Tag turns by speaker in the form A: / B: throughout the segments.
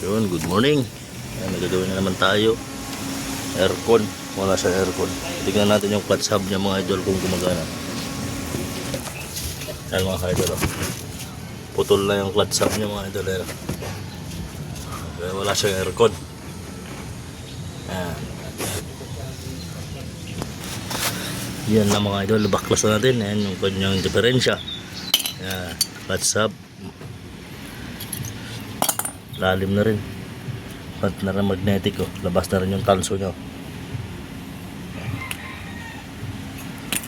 A: Yun, good morning. Ayan, nagagawin na naman tayo. Aircon. Wala sa aircon. Tignan natin yung clutch hub niya mga idol kung gumagana. Ayan mga idol. Putol na yung clutch hub niya mga idol. Kaya wala siyang aircon. Ayan. Yan na mga idol. Baklas na natin. Ayan yung kanyang diferensya. Ayan. Clutch hub. Lalim na rin. At na rin magnetic oh. Labas na rin yung tanso nyo.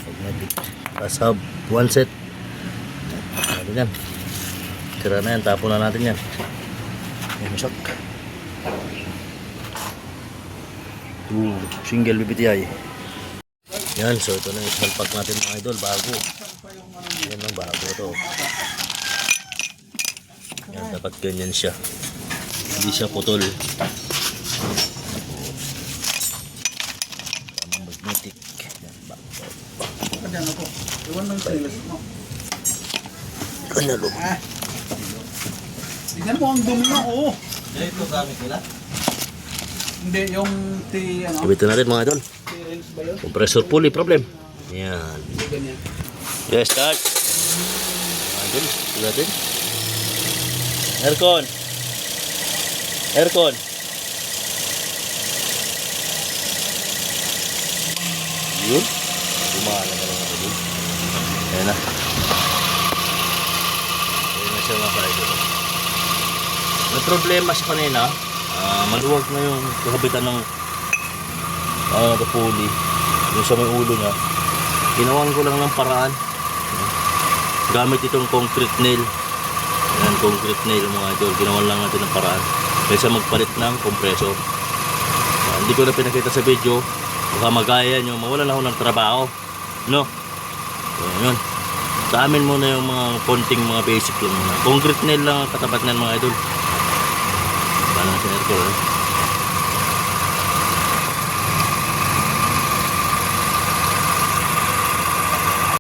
A: Magnetic. Pasab. One set. Ano yan. Tira na yan. Tapon na natin yan. Yan shock. Single BBTI. Yan. So ito na yung small pack natin mga idol. Bago. Yan lang. Bago ito. Yan. Dapat ganyan siya. Hindi siya putol. Tamang magnetic.
B: Kanya po. Iwan ng stainless mo.
A: Kanya lo.
B: Tingnan mo ang dumi mo. Oh.
C: Ito gamit nila?
B: Hindi, yung ano?
A: Ibitin natin mga idol.
B: T-rails ba yun?
A: Compressor pulley problem. Yan.
B: Hindi ganyan.
A: Yes, start. Mga idol. Tignan natin. Aircon. Aircon. Yun. Gumana na lang ako dun. Ayan na. Ayan na siya mga idol. May problema sa kanina. Maluwag na yung kahabitan ng pulley. Yung sa may ulo niya. Ginawan ko lang ng paraan. Gamit itong concrete nail. Ayan, concrete nail mga idol. Ginawan lang natin ng paraan. Kaysa magpalit ng compressor. Hindi ko na pinakita sa video. Baka magaya nyo. Mawalan ako ng trabaho. No? So, yun. Sa amin muna yung mga konting mga basic lang muna. Concrete nail lang ang katapat na mga idol. Paano sa aircon, eh?